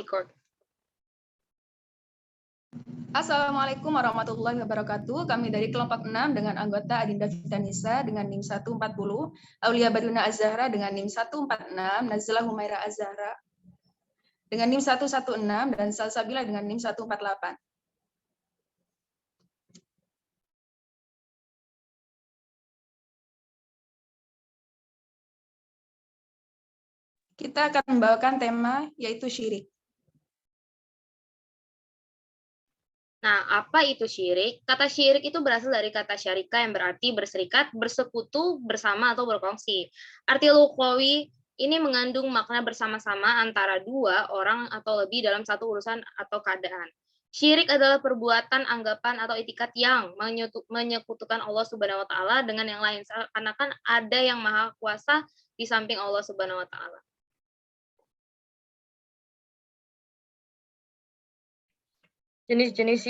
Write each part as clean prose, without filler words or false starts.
Record. Assalamualaikum warahmatullahi wabarakatuh. Kami dari kelompok 6 dengan anggota Adinda Fitanisa dengan NIM 140, Aulia Baduna Azhara dengan NIM 146, Nazila Humaira Azhara dengan NIM 116, dan Salsabila dengan NIM 148. Kita akan membawakan tema yaitu syirik. Nah, apa itu syirik? Kata syirik itu berasal dari kata syarika yang berarti berserikat, bersekutu, bersama, atau berkongsi. Arti lugawi ini mengandung makna bersama-sama antara dua orang atau lebih dalam satu urusan atau keadaan. Syirik adalah perbuatan, anggapan, atau itikat yang menyekutukan Allah Subhanahu wa Ta'ala dengan yang lain, seakan-akan ada yang maha kuasa di samping Allah Subhanahu wa Ta'ala. Jenis-jenis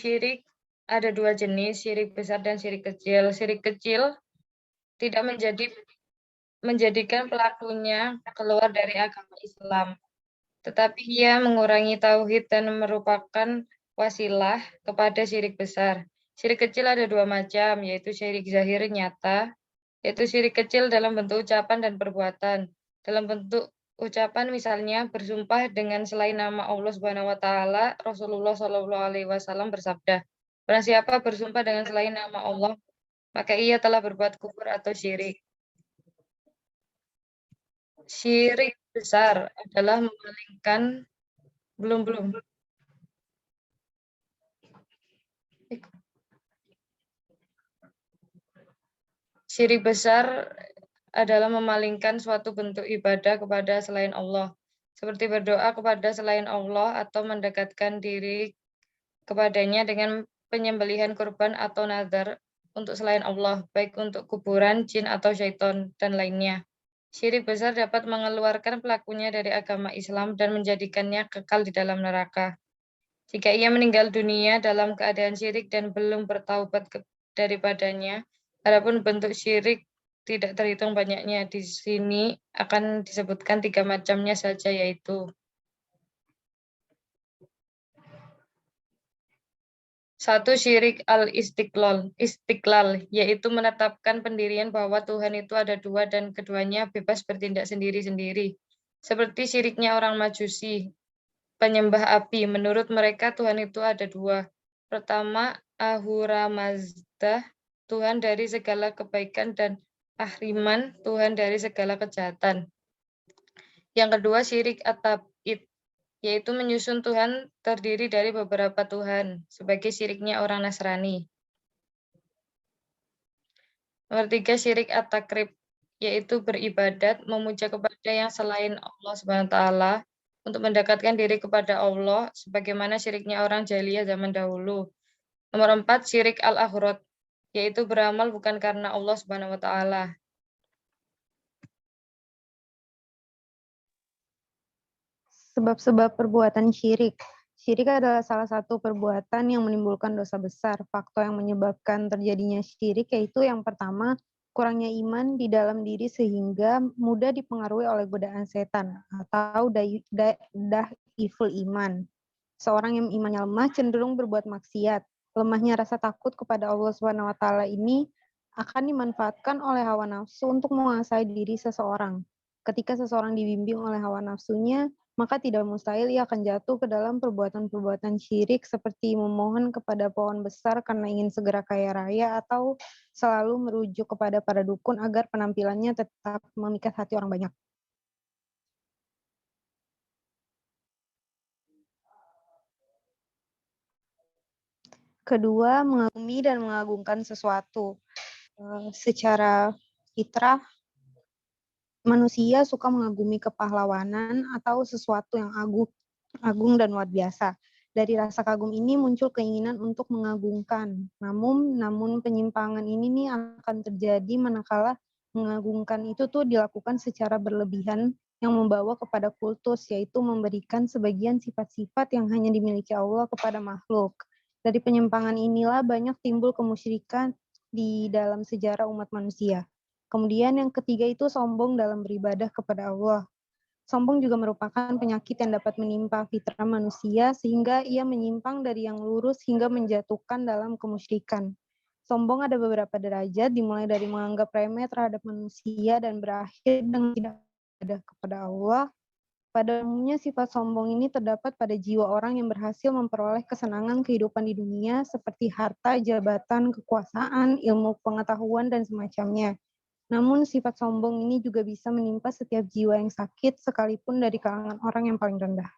syirik ada dua jenis, syirik besar dan syirik kecil. Syirik kecil tidak menjadikan pelakunya keluar dari agama Islam, tetapi ia mengurangi tauhid dan merupakan wasilah kepada syirik besar. Syirik kecil ada dua macam, yaitu syirik zahir nyata, yaitu syirik kecil dalam bentuk ucapan dan perbuatan. Dalam bentuk ucapan misalnya bersumpah dengan selain nama Allah Subhanahu wa taala, Rasulullah Shallallahu alaihi wasallam bersabda, barang siapa bersumpah dengan selain nama Allah, maka ia telah berbuat kufur atau syirik. Syirik besar adalah memalingkan belum. Syirik besar adalah memalingkan suatu bentuk ibadah kepada selain Allah, seperti berdoa kepada selain Allah atau mendekatkan diri kepadanya dengan penyembelihan kurban atau nazar untuk selain Allah, baik untuk kuburan, jin atau syaitan, dan lainnya. Syirik besar dapat mengeluarkan pelakunya dari agama Islam dan menjadikannya kekal di dalam neraka. Jika ia meninggal dunia dalam keadaan syirik dan belum bertaubat daripadanya, adapun bentuk syirik tidak terhitung banyaknya. Di sini akan disebutkan 3 macamnya saja, yaitu 1. Syirik al-istiqlal, yaitu menetapkan pendirian bahwa Tuhan itu ada dua dan keduanya bebas bertindak sendiri-sendiri. Seperti syiriknya orang Majusi, penyembah api. Menurut mereka Tuhan itu ada dua. Pertama, Ahura Mazda, Tuhan dari segala kebaikan, dan Ahriman, Tuhan dari segala kejahatan. Yang kedua, syirik at-tab'id, yaitu menyusun Tuhan terdiri dari beberapa Tuhan, sebagai syiriknya orang Nasrani. Nomor 3, syirik at-takrib, yaitu beribadat, memuja kepada yang selain Allah SWT untuk mendekatkan diri kepada Allah, sebagaimana syiriknya orang jahiliyah zaman dahulu. Nomor 4, syirik al-aghrad, yaitu beramal bukan karena Allah SWT. Sebab-sebab perbuatan syirik. Syirik adalah salah satu perbuatan yang menimbulkan dosa besar. Faktor yang menyebabkan terjadinya syirik yaitu yang pertama, kurangnya iman di dalam diri sehingga mudah dipengaruhi oleh godaan setan atau daiful iman. Seorang yang imannya lemah cenderung berbuat maksiat. Lemahnya rasa takut kepada Allah Subhanahu wa taala ini akan dimanfaatkan oleh hawa nafsu untuk menguasai diri seseorang. Ketika seseorang dibimbing oleh hawa nafsunya, maka tidak mustahil ia akan jatuh ke dalam perbuatan-perbuatan syirik seperti memohon kepada pohon besar karena ingin segera kaya raya atau selalu merujuk kepada para dukun agar penampilannya tetap memikat hati orang banyak. Kedua, mengagumi dan mengagungkan sesuatu. Secara fitrah, manusia suka mengagumi kepahlawanan atau sesuatu yang agung dan luar biasa. Dari rasa kagum ini muncul keinginan untuk mengagungkan. Namun penyimpangan ini nih akan terjadi manakala mengagungkan itu tuh dilakukan secara berlebihan yang membawa kepada kultus, yaitu memberikan sebagian sifat-sifat yang hanya dimiliki Allah kepada makhluk. Dari penyimpangan inilah banyak timbul kemusyrikan di dalam sejarah umat manusia. Kemudian yang ketiga itu sombong dalam beribadah kepada Allah. Sombong juga merupakan penyakit yang dapat menimpa fitrah manusia sehingga ia menyimpang dari yang lurus hingga menjatuhkan dalam kemusyrikan. Sombong ada beberapa derajat, dimulai dari menganggap remeh terhadap manusia dan berakhir dengan tidak ada kepada Allah. Pada umumnya sifat sombong ini terdapat pada jiwa orang yang berhasil memperoleh kesenangan kehidupan di dunia seperti harta, jabatan, kekuasaan, ilmu pengetahuan, dan semacamnya. Namun sifat sombong ini juga bisa menimpa setiap jiwa yang sakit sekalipun dari kalangan orang yang paling rendah.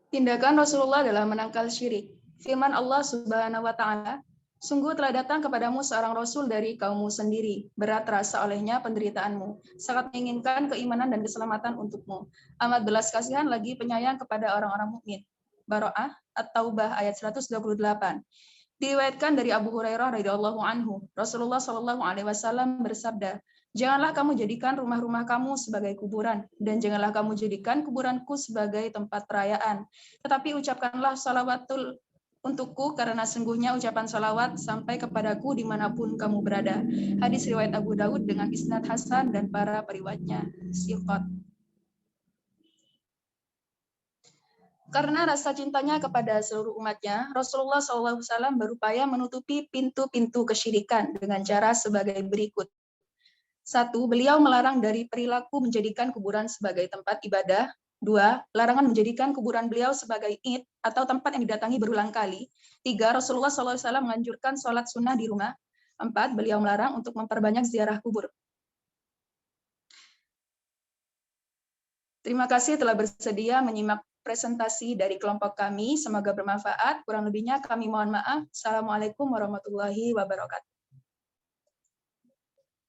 Tindakan Rasulullah dalam menangkal syirik. Firman Allah Subhanahu wa taala, "Sungguh telah datang kepadamu seorang rasul dari kaummu sendiri. Berat terasa olehnya penderitaanmu, sangat menginginkan keimanan dan keselamatan untukmu. Amat belas kasihan lagi penyayang kepada orang-orang mukmin." Baroah At-Taubah ayat 128. Diriwayatkan dari Abu Hurairah radhiyallahu anhu, Rasulullah shallallahu alaihi wasallam bersabda, "Janganlah kamu jadikan rumah-rumah kamu sebagai kuburan, dan janganlah kamu jadikan kuburanku sebagai tempat perayaan. Tetapi ucapkanlah salawatul untukku, karena sungguhnya ucapan salawat sampai kepadaku dimanapun kamu berada." Hadis riwayat Abu Daud dengan isnad hasan dan para periwayatnya siqat. Karena rasa cintanya kepada seluruh umatnya, Rasulullah SAW berupaya menutupi pintu-pintu kesyirikan dengan cara sebagai berikut. 1. Beliau melarang dari perilaku menjadikan kuburan sebagai tempat ibadah. 2. Larangan menjadikan kuburan beliau sebagai id atau tempat yang didatangi berulang kali. 3. Rasulullah SAW menganjurkan sholat sunnah di rumah. 4. Beliau melarang untuk memperbanyak ziarah kubur. Terima kasih telah bersedia menyimak presentasi dari kelompok kami. Semoga bermanfaat. Kurang lebihnya kami mohon maaf. Assalamualaikum warahmatullahi wabarakatuh.